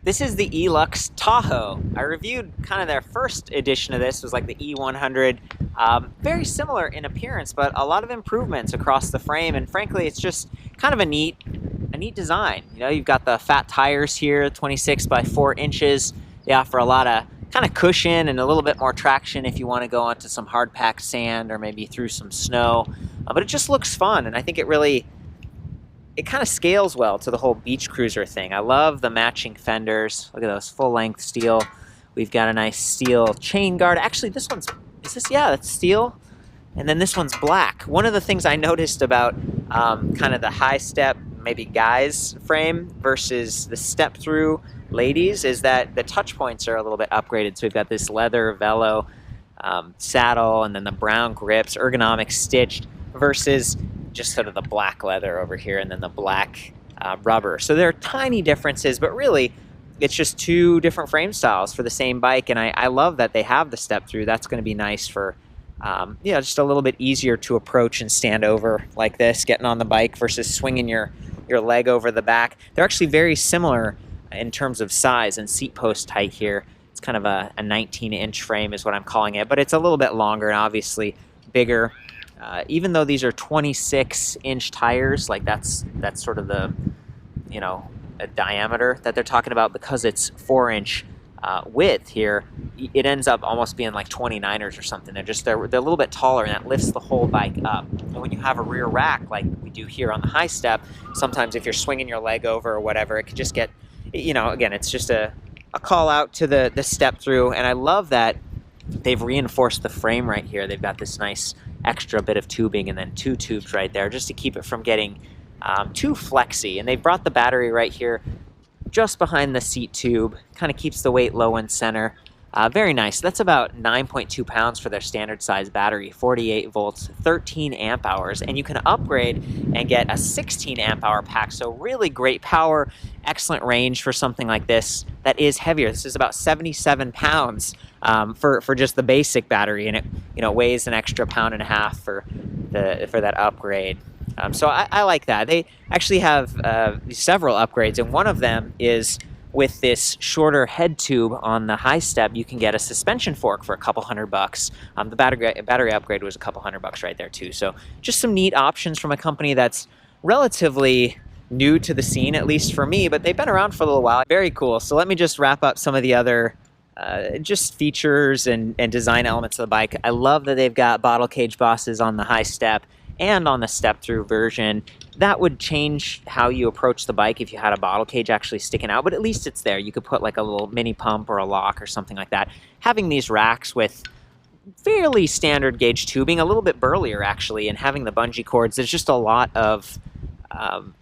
This is the E-Lux Tahoe. I reviewed kind of their first edition of this, was like the E100. Very similar in appearance, but a lot of improvements across the frame, and frankly, it's just kind of a neat design. You know, you've got the fat tires here, 26 by 4 inches. They offer a lot of kind of cushion and a little bit more traction if you want to go onto some hard-packed sand or maybe through some snow. But it just looks fun, and I think it kind of scales well to the whole beach cruiser thing. I love the matching fenders. Look at those, full-length steel. We've got a nice steel chain guard. Actually, this one's, yeah, that's steel. And then this one's black. One of the things I noticed about kind of the high step, maybe guys frame versus the step through ladies is that the touch points are a little bit upgraded. So we've got this leather velo saddle, and then the brown grips, ergonomic stitched, versus just sort of the black leather over here and then the black rubber. So there are tiny differences, but really it's just two different frame styles for the same bike. And I love that they have the step through. That's going to be nice for just a little bit easier to approach and stand over like this, getting on the bike versus swinging your leg over the back. They're actually very similar in terms of size and seat post height here. It's kind of a 19-inch frame is what I'm calling it, but it's a little bit longer and obviously bigger. Even though these are 26-inch tires, like that's sort of the, a diameter that they're talking about, because it's 4-inch width here, it ends up almost being like 29ers or something. They're a little bit taller, and that lifts the whole bike up. And when you have a rear rack like we do here on the high step, sometimes if you're swinging your leg over or whatever, it could just get, again, it's just a call out to the step through. And I love that they've reinforced the frame right here. They've got this nice extra bit of tubing and then 2 tubes right there just to keep it from getting too flexy. And they've brought the battery right here just behind the seat tube, kind of keeps the weight low in center. Very nice. That's about 9.2 pounds for their standard size battery, 48 volts, 13 amp hours, and you can upgrade and get a 16 amp hour pack. So really great power, excellent range for something like this that is heavier. This is about 77 pounds for just the basic battery, and it weighs an extra 1.5 pounds for that upgrade. So I like that. They actually have several upgrades, and one of them is with this shorter head tube on the high step. You can get a suspension fork for a couple $100. The battery upgrade was a couple $100 right there too. So just some neat options from a company that's relatively new to the scene, at least for me, but they've been around for a little while. Very cool. So let me just wrap up some of the other just features and design elements of the bike. I love that they've got bottle cage bosses on the high step and on the step-through version. That would change how you approach the bike if you had a bottle cage actually sticking out, but at least it's there. You could put like a little mini pump or a lock or something like that. Having these racks with fairly standard gauge tubing, a little bit burlier actually, and having the bungee cords, there's just a lot of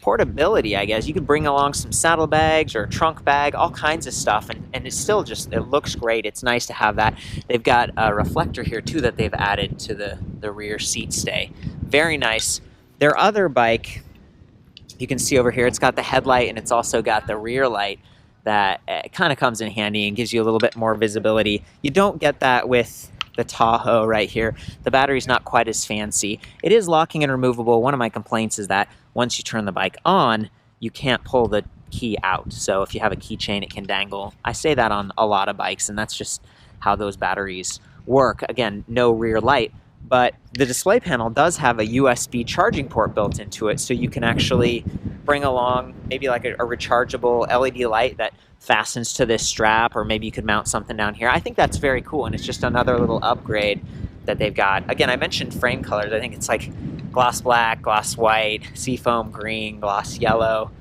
portability, I guess. You could bring along some saddlebags or a trunk bag, all kinds of stuff, and it's still just, it looks great. It's nice to have that. They've got a reflector here too that they've added to the rear seat stay. Very nice. Their other bike, you can see over here, it's got the headlight and it's also got the rear light that kind of comes in handy and gives you a little bit more visibility. You don't get that with the Tahoe right here. The battery's not quite as fancy. It is locking and removable. One of my complaints is that once you turn the bike on, you can't pull the key out. So if you have a keychain, it can dangle. I say that on a lot of bikes, and that's just how those batteries work. Again, no rear light. But the display panel does have a USB charging port built into it, so you can actually bring along maybe like a rechargeable LED light that fastens to this strap, or maybe you could mount something down here. I think that's very cool, and it's just another little upgrade that they've got. Again, I mentioned frame colors. I think it's like gloss black, gloss white, seafoam green, gloss yellow,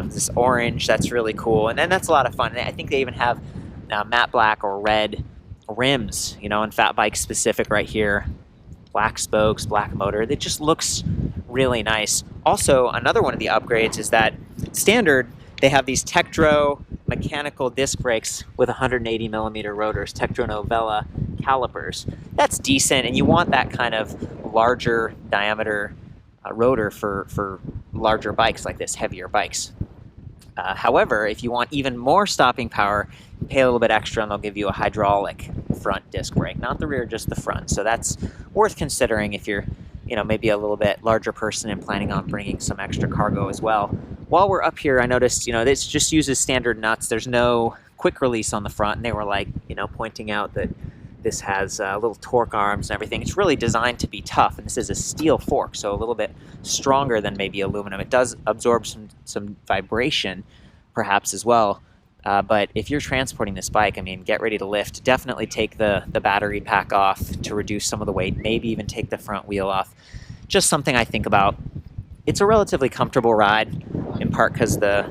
this orange. That's really cool, and then that's a lot of fun. And I think they even have matte black or red rims, and fat bike specific right here. Black spokes, black motor. It just looks really nice. Also, another one of the upgrades is that standard, they have these Tektro mechanical disc brakes with 180 millimeter rotors, Tektro Novella calipers. That's decent, and you want that kind of larger diameter rotor for larger bikes like this, heavier bikes. However, if you want even more stopping power, pay a little bit extra and they'll give you a hydraulic front disc brake, not the rear, just the front. So that's worth considering if you're, maybe a little bit larger person and planning on bringing some extra cargo as well. while we're up here, I noticed, this just uses standard nuts. There's no quick release on the front, and they were like, pointing out that this has little torque arms and everything. It's really designed to be tough, and this is a steel fork, so a little bit stronger than maybe aluminum. It does absorb some vibration, perhaps, as well. But if you're transporting this bike, I mean, get ready to lift. Definitely take the battery pack off to reduce some of the weight, maybe even take the front wheel off. Just something I think about. It's a relatively comfortable ride, in part because the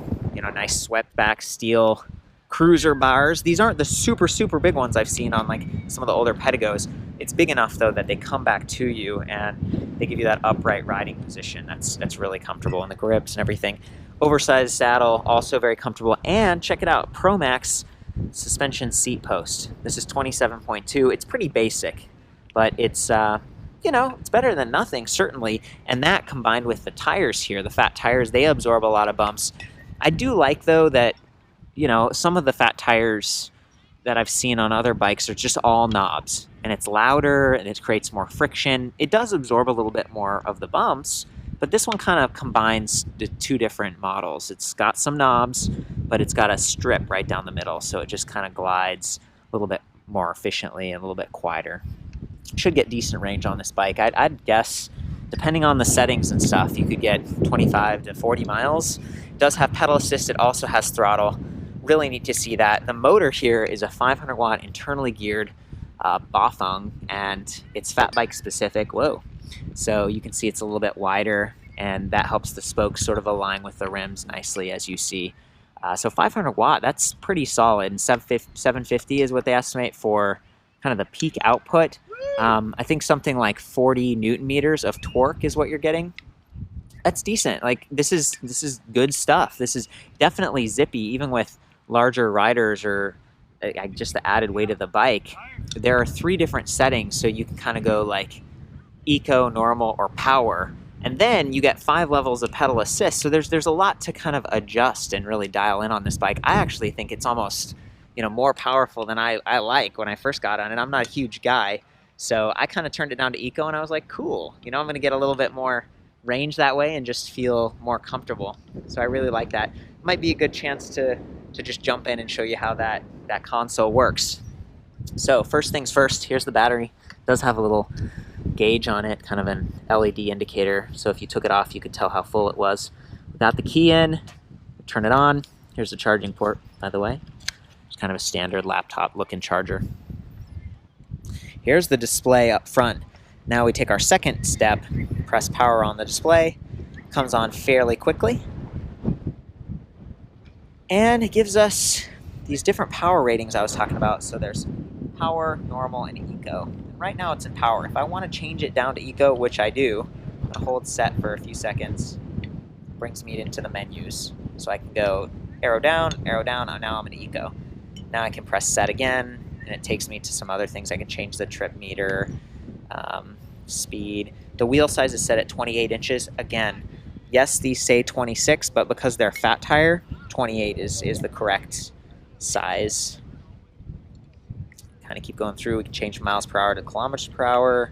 nice swept back steel cruiser bars. These aren't the super big ones I've seen on like some of the older Pedagos. It's big enough though that they come back to you and they give you that upright riding position. That's really comfortable, and the grips and everything. Oversized saddle, also very comfortable. And check it out, Pro Max suspension seat post. This is 27.2. It's pretty basic, but it's it's better than nothing, certainly. And that combined with the tires here, the fat tires, they absorb a lot of bumps. I do like, though, that, some of the fat tires that I've seen on other bikes are just all knobs. And it's louder, and it creates more friction. It does absorb a little bit more of the bumps, but this one kind of combines the two different models. It's got some knobs, but it's got a strip right down the middle, so it just kind of glides a little bit more efficiently and a little bit quieter. Should get decent range on this bike. I'd guess, depending on the settings and stuff, you could get 25 to 40 miles. It does have pedal assist. It also has throttle. Really neat to see that. The motor here is a 500 watt internally geared Bafang, and it's fat bike specific. Whoa. So you can see it's a little bit wider, and that helps the spokes sort of align with the rims nicely, as you see. So 500 watt, that's pretty solid. And 750 is what they estimate for kind of the peak output. I think something like 40 Newton meters of torque is what you're getting. That's decent. Like, this is good stuff. This is definitely zippy, even with larger riders or just the added weight of the bike. There are 3 different settings, so you can kind of go like eco, normal, or power. And then you get 5 levels of pedal assist. So there's a lot to kind of adjust and really dial in on this bike. I actually think it's almost more powerful than I like when I first got on it. I'm not a huge guy, so I kind of turned it down to eco, and I was like, cool. I'm going to get a little bit more range that way and just feel more comfortable. So I really like that. Might be a good chance to just jump in and show you how that console works. So first things first, here's the battery. It does have a little gauge on it, kind of an LED indicator. So if you took it off, you could tell how full it was. Without the key in, turn it on. Here's the charging port, by the way. It's kind of a standard laptop looking charger. Here's the display up front. Now we take our second step, press power on the display. Comes on fairly quickly. And it gives us these different power ratings I was talking about. So there's power, normal, and eco. And right now it's in power. If I want to change it down to eco, which I do, I'm going to hold set for a few seconds. It brings me into the menus. So I can go arrow down, now I'm in eco. Now I can press set again, and it takes me to some other things. I can change the trip meter, speed. The wheel size is set at 28 inches. Again, yes, these say 26, but because they're fat tire, 28 is the correct size. Kind of keep going through. We can change from miles per hour to kilometers per hour.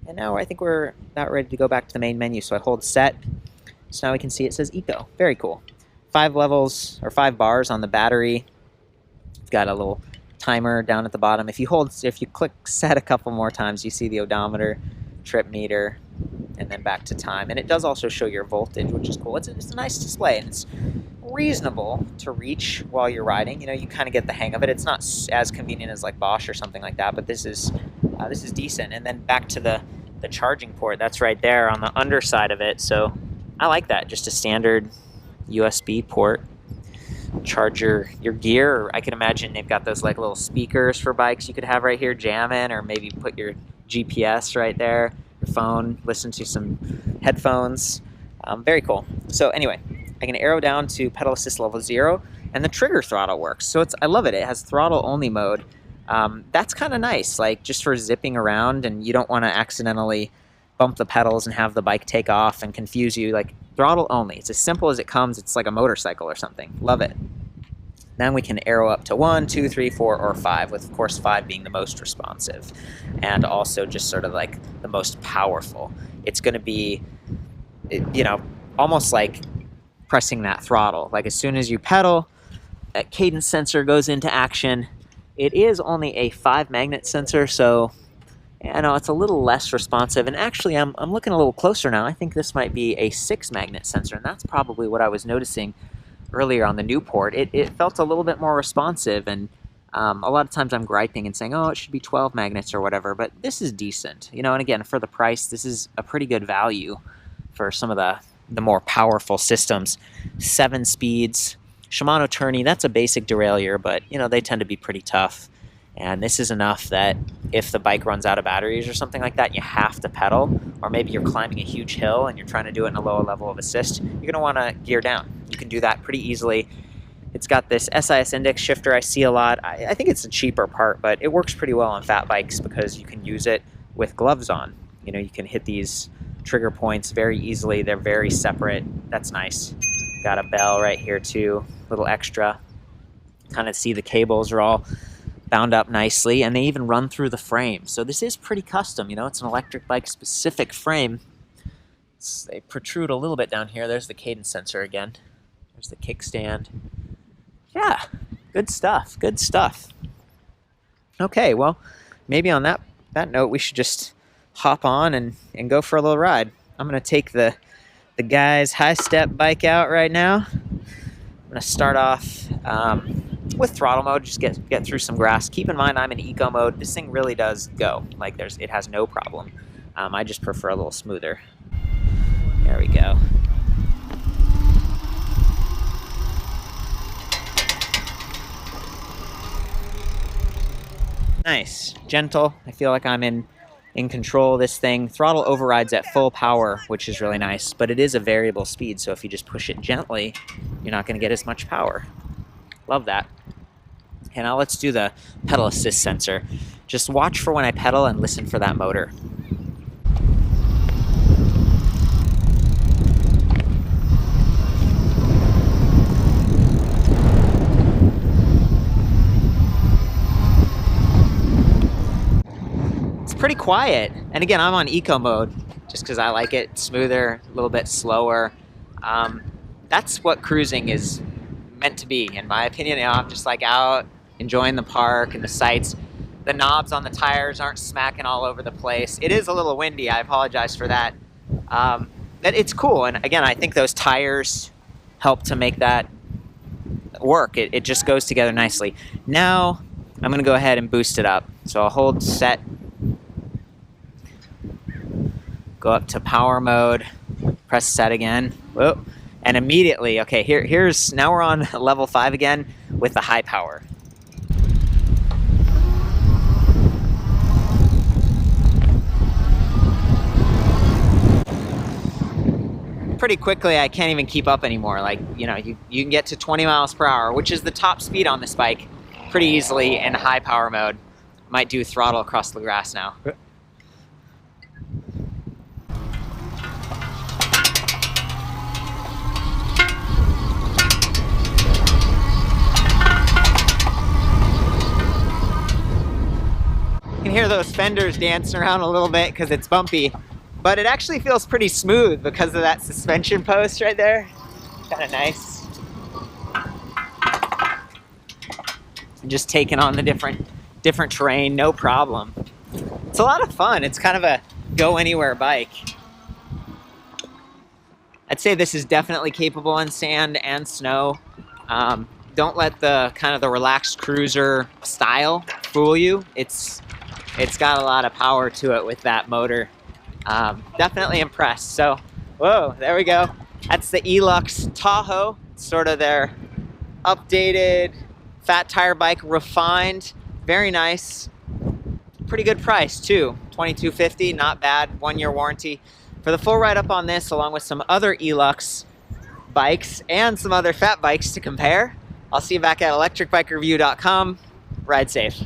And now I think we're about ready to go back to the main menu. So I hold set. So now we can see it says eco. Very cool. 5 levels or 5 bars on the battery. It's got a little timer down at the bottom. If you click set a couple more times, you see the odometer, trip meter, and then back to time. And it does also show your voltage, which is cool. It's a nice display, and it's reasonable to reach while you're riding. You kind of get the hang of it. It's not as convenient as like Bosch or something like that, but this is decent. And then back to the charging port. That's right there on the underside of it. So I like that. Just a standard USB port. Charge your gear. Or I can imagine they've got those like little speakers for bikes you could have right here jamming, or maybe put your GPS right there, your phone, listen to some headphones. Very cool. So anyway, I can arrow down to pedal assist level 0, and the trigger throttle works. So I love it. It has throttle-only mode. That's kind of nice, like just for zipping around, and you don't want to accidentally bump the pedals and have the bike take off and confuse you. Like, throttle only. It's as simple as it comes. It's like a motorcycle or something. Love it. Then we can arrow up to 1, 2, 3, 4, or 5, with of course 5 being the most responsive and also just sort of like the most powerful. It's going to be, almost like pressing that throttle. Like as soon as you pedal, that cadence sensor goes into action. It is only a 5 magnet sensor, so I know it's a little less responsive. And actually, I'm looking a little closer now. I think this might be a 6 magnet sensor, and that's probably what I was noticing earlier on the Newport. It felt a little bit more responsive, and a lot of times I'm griping and saying, oh, it should be 12 magnets or whatever, but this is decent. You know, and again, for the price, this is a pretty good value for some of the more powerful systems. 7 speeds. Shimano tourney, that's a basic derailleur, but you know, they tend to be pretty tough. And this is enough that if the bike runs out of batteries or something like that, you have to pedal, or maybe you're climbing a huge hill and you're trying to do it in a lower level of assist, you're gonna wanna gear down. You can do that pretty easily. It's got this SIS index shifter I see a lot. I think it's a cheaper part, but it works pretty well on fat bikes because you can use it with gloves on. You know, you can hit these trigger points very easily. They're very separate. That's nice. Got a bell right here too, little extra. Kind of see the cables are all bound up nicely, and they even run through the frame. So this is pretty custom, you know, it's an electric bike specific frame. They protrude a little bit down here. There's the cadence sensor again. There's the kickstand. Yeah, good stuff, good stuff. Okay, well, maybe on that note, we should just hop on and go for a little ride. I'm gonna take the guy's high step bike out right now. I'm gonna start off with throttle mode, just get through some grass. Keep in mind I'm in eco mode. This thing really does go. Like it has no problem. I just prefer a little smoother. There we go. Nice, gentle. I feel like I'm in control of this thing. Throttle overrides at full power, which is really nice, but it is a variable speed, so if you just push it gently, you're not gonna get as much power. Love that. Okay, now let's do the pedal assist sensor. Just watch for when I pedal and listen for that motor. It's pretty quiet. And again, I'm on eco mode just because I like it smoother, a little bit slower. That's what cruising is meant to be, in my opinion. You know, I'm just like out enjoying the park and the sights. The knobs on the tires aren't smacking all over the place. It is a little windy. I apologize for that. But it's cool. And again, I think those tires help to make that work. It just goes together nicely. Now I'm going to go ahead and boost it up. So I'll hold set, go up to power mode, press set again. Whoa. And immediately, okay, now we're on level 5 again with the high power. Pretty quickly, I can't even keep up anymore. Like, you know, you can get to 20 miles per hour, which is the top speed on this bike, pretty easily in high power mode. Might do throttle across the grass now. You can hear those fenders dancing around a little bit because it's bumpy, but it actually feels pretty smooth because of that suspension post right there. Kind of nice. Just taking on the different terrain, no problem. It's a lot of fun. It's kind of a go anywhere bike. I'd say this is definitely capable in sand and snow. Don't let the kind of the relaxed cruiser style fool you. It's got a lot of power to it with that motor. Definitely impressed. So, whoa, there we go. That's the E-Lux Tahoe. It's sort of their updated fat tire bike, refined. Very nice. Pretty good price too. $22.50, not bad. 1-year warranty. For the full write-up on this, along with some other E-Lux bikes and some other fat bikes to compare, I'll see you back at ElectricBikeReview.com. Ride safe.